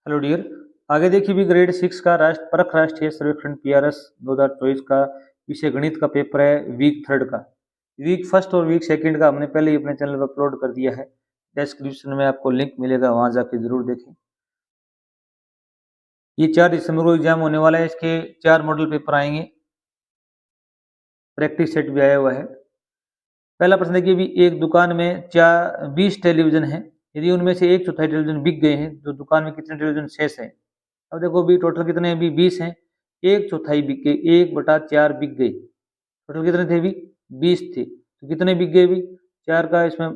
Hello dear. आगे देखिए भी ग्रेड 6 का परख राष्ट्रीय सर्वेक्षण पीआरएस 2024 का विषय गणित का पेपर है वीक 3 का। वीक फर्स्ट और वीक सेकंड का हमने पहले ही अपने चैनल पर अपलोड कर दिया है। डिस्क्रिप्शन में आपको लिंक मिलेगा, वहां जाके जरूर देखें। ये 4 दिसंबर को एग्जाम होने वाला है। इसके 4 मॉडल पेपर आएंगे, प्रैक्टिस सेट भी आया हुआ है। पहला प्रश्न देखिए भी एक दुकान में 20 टेलीविजन है। यदि उनमें से 1/4 टेलीविजन बिक गए हैं तो दुकान में कितने टेलीविजन शेष है। अब देखो भी टोटल कितने हैं भी 20 हैं, 1/4 बिक गए, 1/4 बिक गए। टोटल कितने थे भी 20 थे, तो कितने बिक गए भी 4 का इसमें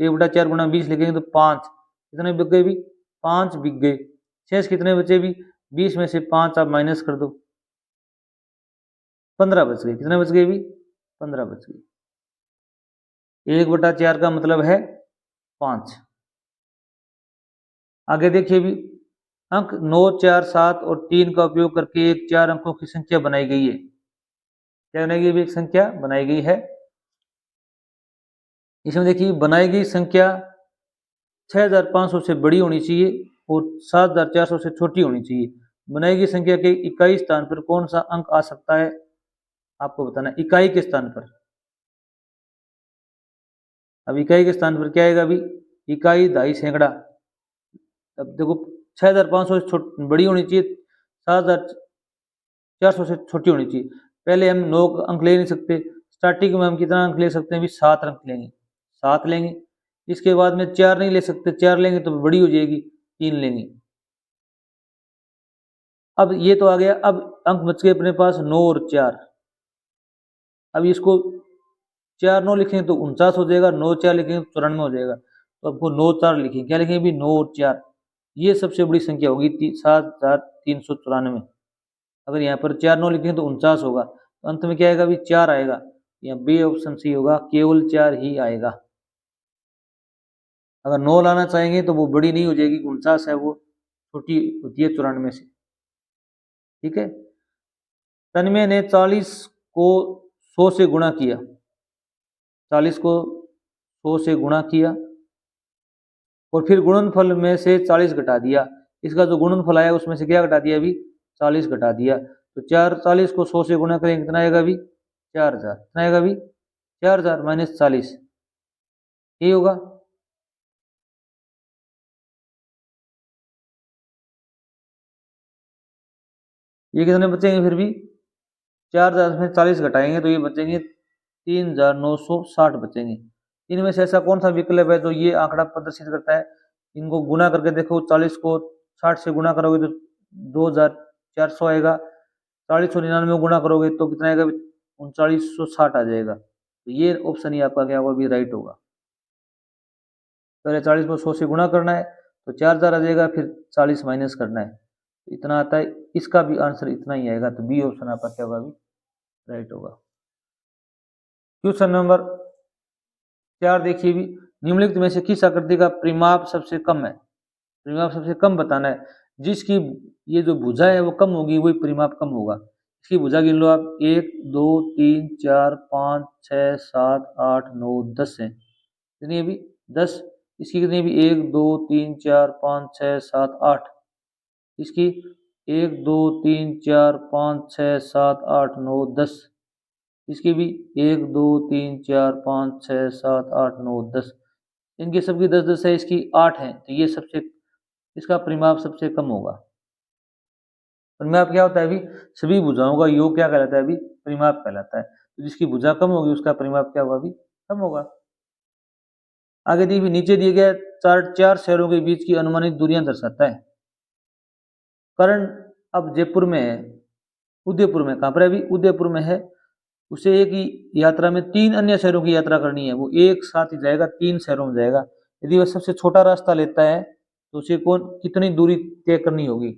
1/4 गुणा 20 लिखेंगे तो 5। कितने बिक गए भी 5 बिक गए। शेष कितने बचे भी 20 में से 5 आप माइनस कर दो, 15 बच गए। कितने बच गए भी 15 बच गए। 1/4 का मतलब है 5। आगे देखिए भी अंक 9, 4, 7 और 3 का उपयोग करके एक 4 अंकों की संख्या बनाई गई है। क्या बनाई गई भी एक संख्या बनाई गई है। इसमें देखिए बनाई गई संख्या 6500 से बड़ी होनी चाहिए और 7400 से छोटी होनी चाहिए। बनाई गई संख्या के इकाई स्थान पर कौन सा अंक आ सकता है आपको बताना है। इकाई के स्थान पर, अब इकाई के स्थान पर क्या आएगा अभी इकाई 2.5 सैकड़ा। अब देखो 6500 से बड़ी होनी चाहिए, 7400 से छोटी होनी चाहिए। पहले हम 9 अंक ले नहीं सकते, स्टार्टिंग में हम कितना अंक ले सकते हैं भी 7 अंक लेंगे, 7 लेंगे। इसके बाद में 4 नहीं ले सकते, 4 लेंगे तो बड़ी हो जाएगी, 3 लेंगे। अब ये तो आ गया। अब अंक बच गए अपने पास 9 और 4। अब इसको 4 9 लिखेंगे तो 49 हो जाएगा, 9 4 लिखेंगे तो 94 हो जाएगा। तो आपको 9 4 लिखेंगे, क्या लिखेंगे भी 9 और 4। ये सबसे बड़ी संख्या होगी 7394। अगर यहाँ पर 4 9 लिखेंगे तो 49 होगा, तो अंत में क्या आएगा भी 4 आएगा। यहाँ बी ऑप्शन सी होगा, केवल 4 ही आएगा। अगर 9 लाना चाहेंगे तो वो बड़ी नहीं हो जाएगी, 49 है, वो छोटी होती है 94 से। ठीक है। तन्मय ने 40 को 100 से गुणा किया, 40 को 100 से गुणा किया और फिर गुणनफल में से 40 घटा दिया। इसका जो गुणनफल आया उसमें से क्या घटा दिया अभी 40 घटा दिया। तो 40 को 100 से गुणा करेंगे कितना आएगा अभी 4000। कितना आएगा अभी 4000 माइनस 40, ये होगा। ये कितने बचेंगे फिर भी 4000 में 40 घटाएंगे तो ये बचेंगे 3960 बचेंगे। इनमें से ऐसा कौन सा विकल्प है जो ये आंकड़ा प्रदर्शित करता है। इनको गुना करके देखो, 40 को 60 से गुणा करोगे तो 2400 आएगा, 40 को 99 गुणा करोगे तो कितना आएगा 3960 आ जाएगा। तो ये ऑप्शन ही आपका क्या होगा भी राइट होगा। पहले 40 को 100 से गुणा करना है तो 4000 आ जाएगा, फिर 40 माइनस करना है तो इतना आता है। इसका भी आंसर इतना ही आएगा, तो बी ऑप्शन आपका क्या होगा भी राइट होगा। क्वेश्चन नंबर 4 देखिए भी निम्नलिखित में से किस आकृति का परिमाप सबसे कम है। परिमाप सबसे कम बताना है। जिसकी ये जो भुजा है वो कम होगी वही परिमाप कम होगा। इसकी भुजा गिन लो आप, 1 2 3 4 5 6 7 8 9 10 है। कितनी है भी 10। इसकी कितनी भी 1 2 3 4 5 6 7 8। इसकी 1 2 3 4 5 6 7 8 9 10। इसकी भी 1 2 3 4 5 6 7 8 9 10। इनकी सबकी 10 10 है, इसकी 8 है, तो ये सबसे इसका परिमाप सबसे कम होगा। परिमाप क्या होता है अभी सभी भुजाओं का योग क्या कहलाता है अभी परिमाप कहलाता है। तो जिसकी भुजा कम होगी उसका परिमाप क्या होगा अभी कम होगा। आगे दी नीचे दिए गए चार शहरों के बीच की अनुमानित दूरियां दर्शाता है। करण अब जयपुर में है, उदयपुर में कहां पर है अभी उदयपुर में है। उसे एक ही यात्रा में 3 अन्य शहरों की यात्रा करनी है, वो एक साथ ही जाएगा, 3 शहरों में जाएगा। यदि वह सबसे छोटा रास्ता लेता है तो उसे कौन कितनी दूरी तय करनी होगी।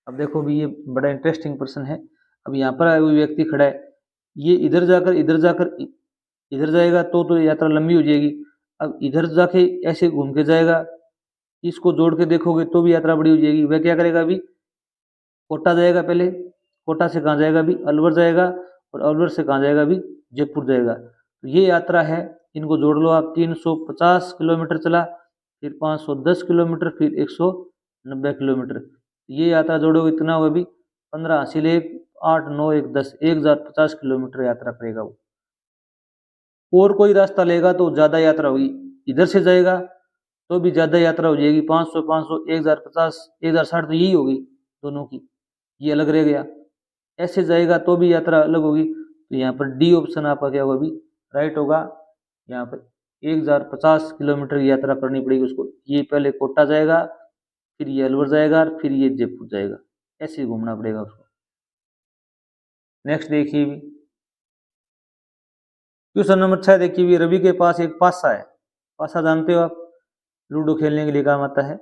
अब देखो भी ये बड़ा इंटरेस्टिंग प्रश्न है। अब यहाँ पर कोई व्यक्ति खड़ा है, ये इधर जाकर इधर जाएगा तो यात्रा लंबी हो जाएगी। अब इधर जाके ऐसे घूम के जाएगा, इसको जोड़ के देखोगे तो भी यात्रा बड़ी हो जाएगी। वह क्या करेगा अभी कोटा जाएगा, पहले कोटा से कहाँ जाएगा अभी अलवर जाएगा और अलवर से कहाँ जाएगा अभी जयपुर जाएगा। तो ये यात्रा है, इनको जोड़ लो आप। 350 किलोमीटर चला, फिर 510 किलोमीटर, फिर 100 90 किलोमीटर। ये यात्रा जोड़ोगे इतना होगा भी 15 हासिल 1 8 9 1 10 1050 किलोमीटर यात्रा करेगा वो। और कोई रास्ता लेगा तो ज़्यादा यात्रा होगी, इधर से जाएगा तो भी ज़्यादा यात्रा हो जाएगी, 500 500 1050 1060 तो यही होगी दोनों की, ये अलग रह गया। ऐसे जाएगा तो भी यात्रा अलग होगी, तो यहाँ पर डी ऑप्शन आपका क्या होगा अभी राइट होगा। यहाँ पर 1050 किलोमीटर की यात्रा करनी पड़ेगी उसको, ये पहले कोटा जाएगा, फिर ये अलवर जाएगा, फिर ये जयपुर जाएगा, ऐसे घूमना पड़ेगा उसको। नेक्स्ट देखिए भी क्वेश्चन नंबर 6 देखिए भी, रवि के पास एक पासा है। पासा जानते हो आप, लूडो खेलने के लिए काम आता है।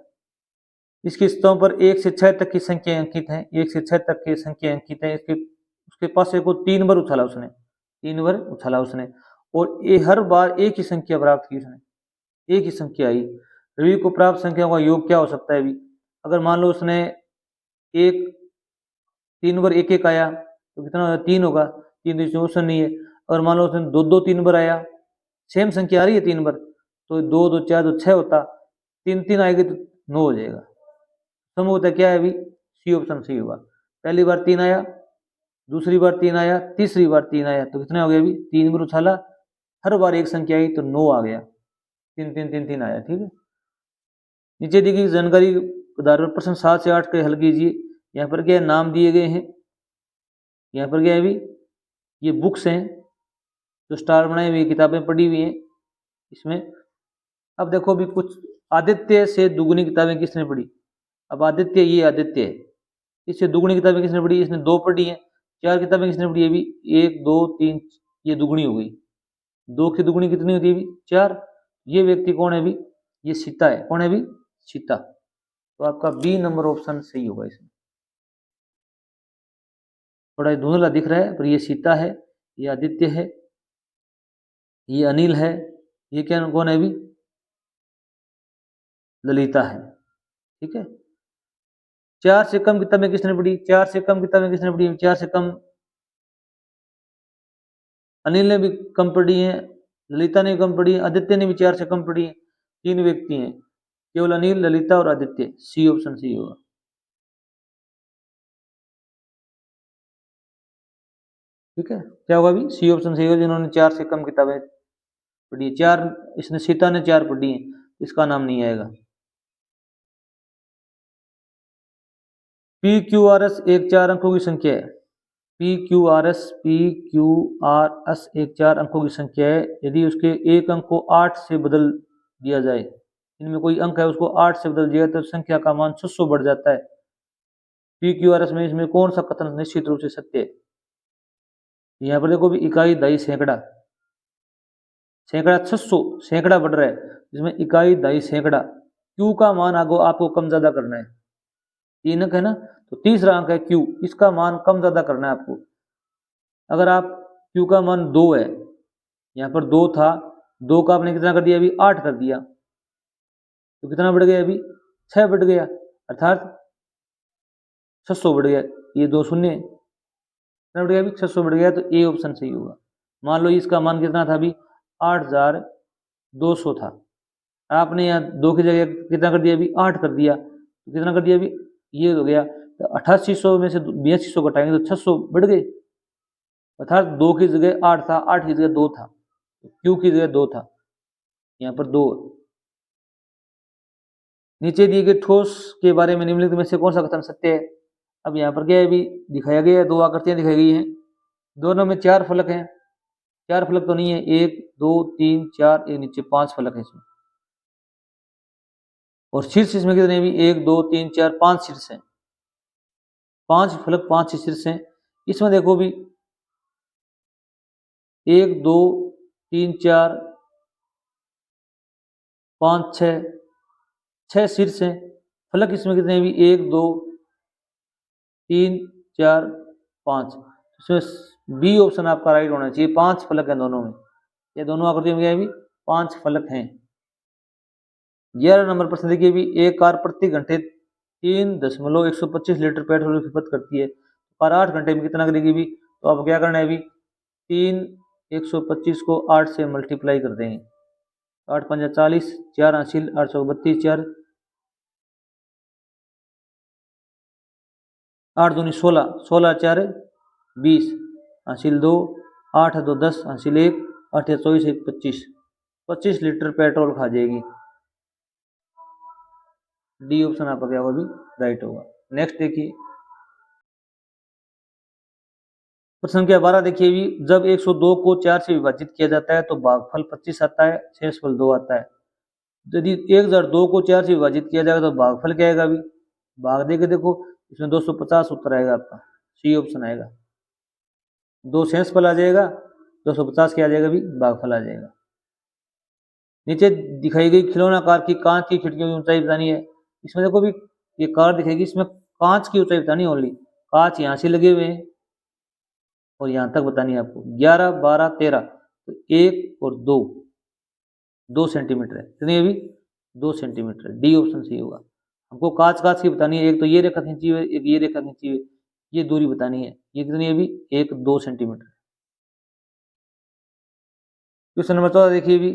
इसकी सतहों पर 1 से 6 तक की संख्या अंकित है, 1 से 6 तक की संख्या अंकित है। इसके उसके पासे को 3 बार उछाला उसने, 3 बार उछाला उसने, और ये हर बार एक ही संख्या प्राप्त की उसने, एक ही संख्या आई। रवि को प्राप्त संख्याओं का योग क्या हो सकता है अभी? अगर मान लो उसने एक 3 बार 1 1 आया तो कितना होगा? 3 होगा, 3 तो ऑप्शन नहीं है। अगर मान लो उसने 2 2 3 बार आया, सेम संख्या आ रही है 3 बार, तो 2 2 4 तो 6 होता, 3 3 आएगी तो 9 हो जाएगा। संभवतः क्या है अभी? सी ऑप्शन सही होगा। पहली बार 3 आया, दूसरी बार 3 आया, तीसरी बार 3 आया, तो कितने हो गए अभी? 3 बार उछाला, हर बार एक संख्या आई तो 9 आ गया, 3 3 3 3 आया। ठीक है, नीचे दी गई जानकारी के आधार पर प्रश्न 7 से 8 के हल कीजिए। यहाँ पर क्या नाम दिए गए हैं, यहाँ पर क्या है अभी? ये बुक्स हैं जो स्टार बनाई हुई किताबें पढ़ी हुई हैं इसमें। अब देखो अभी कुछ आदित्य से दुगुनी किताबें किसने पढ़ी? अब आदित्य, ये आदित्य है, इससे दुगुनी किताबें किसने पढ़ी? इसने 2 पढ़ी हैं। 4 किताबें किसने पढ़ी है अभी? 1 2 3, ये दुगुनी हो गई, 2 की दुगुनी कितनी होती है अभी? 4। ये व्यक्ति कौन है अभी? ये सीता है। कौन है अभी? सीता। तो आपका बी नंबर ऑप्शन सही होगा इसमें। थोड़ा धुंधला दिख रहा है पर ये सीता है, ये आदित्य है, ये अनिल है, ये क्या कौन है अभी? ललिता है। ठीक है, 4 से कम किताबें किसने पढ़ी? 4 से कम किताबें किसने पढ़ी? 4 से कम अनिल ने भी कम पढ़ी है, ललिता ने भी कम पढ़ी है, आदित्य ने भी 4 से कम पढ़ी है। 3 व्यक्ति हैं, केवल अनिल, ललिता और आदित्य। सी ऑप्शन सही होगा। ठीक है, क्या होगा अभी? सी ऑप्शन सही होगा, जिन्होंने 4 से कम किताबें पढ़ी है। 4 इसने, सीता ने 4 पढ़ी है, इसका नाम नहीं आएगा। पी क्यू आर एस एक 4 अंकों की संख्या है। पी क्यू आर एस एक 4 अंकों की संख्या है। यदि उसके एक अंक को 8 से बदल दिया जाए, इनमें कोई अंक है उसको 8 से बदल दिया तो संख्या का मान 600 बढ़ जाता है। पी क्यू आर एस में इसमें कौन सा कथन निश्चित रूप से सत्य है? यहाँ पर देखो भी इकाई, दहाई, सैकड़ा, सैकड़ा 600, सैकड़ा बढ़ रहा है, इसमें इकाई, दहाई, सैकड़ा। क्यू का मान आगो आपको कम ज्यादा करना है, 3 अंक है ना, तो तीसरा अंक है क्यू, इसका मान कम ज्यादा करना है आपको। अगर आप क्यू का मान 2 है, यहाँ पर 2 था, 2 का आपने कितना कर दिया अभी? 8 कर दिया, तो कितना बढ़ गया अभी? 6 बढ़ गया, अर्थात 600 बढ़ गया। ये 2 शून्य, कितना बढ़ गया अभी? 600 बढ़ गया, तो ए ऑप्शन सही होगा। मान लो इसका मान कितना था अभी? 8200 था, आपने यहाँ 2 की जगह कितना कर दिया अभी? 8 कर दिया, तो कितना कर दिया अभी? ये हो गया, तो 8800 में से 8200 घटाएंगे तो 600 बढ़ गए, अर्थात 2 की जगह 8 था, 8 की जगह 2 था, क्यू की जगह 2 था, यहाँ पर 2। नीचे दिए गए ठोस के बारे में निम्नलिखित में से कौन सा कथन सत्य है? अब यहाँ पर क्या है अभी दिखाया गया है, 2 आकृतियां दिखाई गई हैं, दोनों में 4 फलक हैं। 4 फलक तो नहीं है, 1 2 3 4, एक नीचे 5 फलक है इसमें, और शीर्ष इसमें कितने भी? 1 2 3 4 5 शीर्ष हैं, 5 फलक 5 शीर्ष हैं। इसमें देखो भी 1 2 3 4 5 6, 6 शीर्ष हैं। फलक इसमें कितने भी? 1 2 3 4 5, इसमें बी ऑप्शन आपका राइट होना चाहिए। 5 फलक हैं दोनों में, ये दोनों आकृतियों में क्या है भी? 5 फलक हैं। 11 नंबर प्रश्न देखिए भी, एक कार प्रति घंटे 3.125 लीटर पेट्रोल की खपत करती है, पर 8 घंटे में कितना करेगी भी? तो अब क्या करना है अभी? 3 125 को 8 से मल्टीप्लाई कर देंगे, 8 5 40, 4 हासिल 832, 4 8 दूनी 16, 16 4 20, हासिल 2, 8 2 10, हासिल 1, 8 24 1 25, 25 लीटर पेट्रोल खा जाएगी। डी ऑप्शन आपका क्या होगा, भी राइट होगा। नेक्स्ट देखिए प्रश्न संख्या 12 देखिए भी, जब 102 को 4 से विभाजित किया जाता है तो भागफल 25 आता है, शेषफल 2 आता है। यदि 1002 को 4 से विभाजित किया जाएगा तो भागफल क्या आएगा, भी भाग देके देखो, इसमें 250 उत्तर आएगा आपका, सी ऑप्शन आएगा। 2 शेषफल आ जाएगा, 250 क्या आ जाएगा, भी भागफल आ जाएगा। नीचे दिखाई गई खिलौना कार की कांच की खिड़कियों की ऊंचाई बतानी है। इसमें देखो भी ये कार दिखेगी, इसमें कांच की ऊंचाई बतानी है ओनली, कांच यहाँ से लगे हुए हैं और यहाँ तक बतानी है आपको, 11 12 13, तो 1 और 2 सेंटीमीटर है, कितनी है भी 2 सेंटीमीटर है। डी ऑप्शन सही होगा। हमको कांच कांच की बतानी है, एक तो ये रेखा खींची हुई है, एक ये रेखा खींची हुई है, ये दूरी बतानी है, ये कितनी है भी 1 2 सेंटीमीटर। क्वेश्चन नंबर 14 देखिए भी,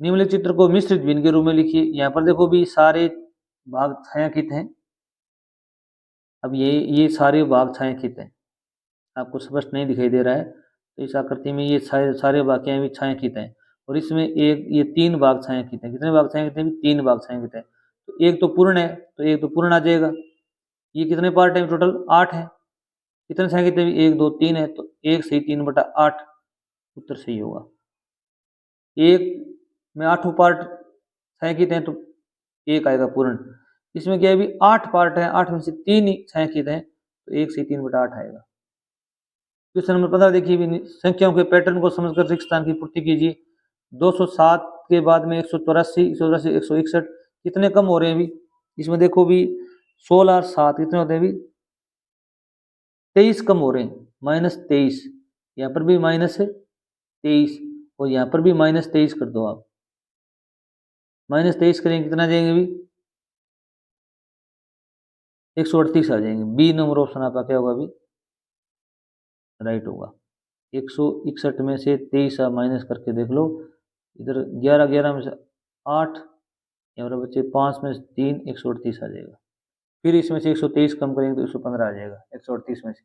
निम्नलिखित चित्र को मिश्रित भिन्न के रूप में लिखिए। यहाँ पर देखो भी सारे भाग छायांकित हैं। अब ये सारे भाग छायांकित हैं, आपको स्पष्ट नहीं दिखाई दे रहा है, तो इस आकृति में ये सारे भाग क्या भी छायांकित हैं, और इसमें एक ये 3 भाग छायांकित हैं। कितने भाग छायांकित हैं, 3 भाग छायांकित हैं। तो एक तो पूर्ण है, तो एक तो पूर्ण आ जाएगा। ये कितने पार्ट है, टोटल 8 है। कितने छायांकित है, 1 2 3 है, तो 1 सही 3/8 उत्तर सही होगा। एक में 8 पार्ट छायांकित हैं, तो 1 आएगा पूर्ण। इसमें क्या है भी 8 पार्ट है, 8 में से 3 ही छायांकित हैं, तो 1 सही 3/8 आएगा। क्वेश्चन नंबर 15 देखिए, संख्याओं के पैटर्न को समझकर रिक्त स्थान की पूर्ति कीजिए। 207 के बाद में 184, 184, 161 कितने कम हो रहे हैं भी, इसमें देखो भी 16 और 7 कितने होते हैं भी 23 कम हो रहे हैं, -23, यहाँ पर भी -23 और यहाँ पर भी -23 कर दो आप, -23 करेंगे कितना जाएंगे भी 138 आ जाएंगे। बी नंबर ऑप्शन आपका क्या होगा, भी राइट होगा। 161 में से 23 आप माइनस करके देख लो, इधर 11 11 में से 8, यहाँ पर बच्चे 5 में से 3, 138 आ जाएगा। फिर इसमें से 123 कम करेंगे तो 115 आ जाएगा 138 में से।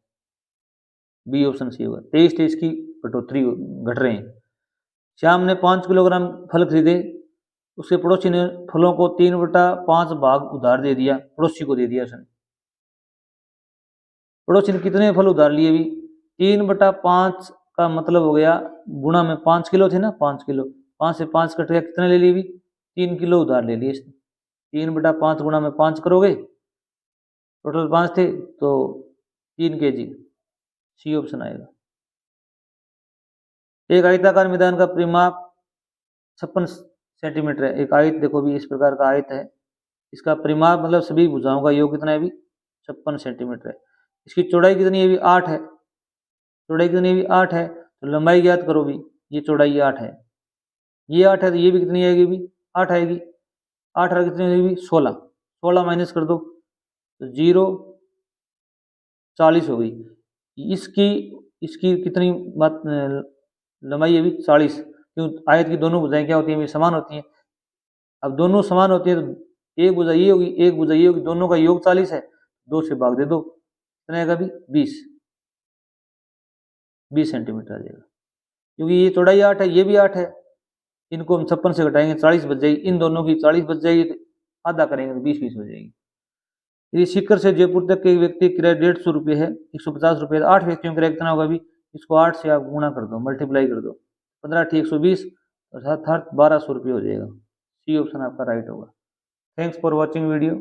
बी ऑप्शन सी होगा। 23 23 की कटौती घट रहे हैं। श्याम ने 5 किलोग्राम फल खरीदे, उसके पड़ोसी ने फलों को 3/5 भाग उधार दे दिया, पड़ोसी को दे दिया उसने। पड़ोसी ने कितने फल उधार लिए भी 3/5 का मतलब हो गया, गुणा में 5 किलो थे ना, 5 किलो, 5 से 5 कट गया, कितने ले लिए भी 3 किलो उधार ले लिए इसने। 3/5 गुणा में 5 करोगे, टोटल 5 थे तो 3 kg, सी ऑप्शन आएगा। एक आयताकार मैदान का परिमाप 56 सेंटीमीटर है। एक आयत देखो भी इस प्रकार का आयत है, इसका परिमाप मतलब सभी भुजाओं का योग कितना है भी 56 सेंटीमीटर है। इसकी चौड़ाई कितनी है भी 8 है, चौड़ाई कितनी भी 8 है, तो लंबाई ज्ञात करो भी, ये चौड़ाई 8 है, ये 8 है, तो ये भी कितनी आएगी भी 8 आएगी। 8 और कितनी आएगी भी 16, 16 माइनस कर दो तो 0 40 हो गई। इसकी इसकी कितनी बात लंबाई है भी 40, क्यों आयत की दोनों भुजाएं क्या होती हैं, समान होती हैं। अब दोनों समान होती है तो एक भुजा ये होगी, एक भुजा ये होगी, दोनों का योग 40 है, 2 से भाग दे दो, कितना आएगा भी 20 सेंटीमीटर आ जाएगा। क्योंकि ये चौड़ाई 8 है, ये भी 8 है, इनको हम 56 से घटाएंगे 40 बच जाएगी, इन दोनों की 40 बच जाएगी, तो आधा करेंगे तो 20 हो जाएगी। यदि सीकर से जयपुर तक के व्यक्ति किराया 150 रुपये है, 150 रुपये, 8 व्यक्तियों का किराया कितना होगा भी, इसको 8 से आप गुणा कर दो, मल्टीप्लाई कर दो, 15 × 120 अर्थात 1200 रुपये हो जाएगा। सी ऑप्शन आपका राइट होगा। Thanks for watching video.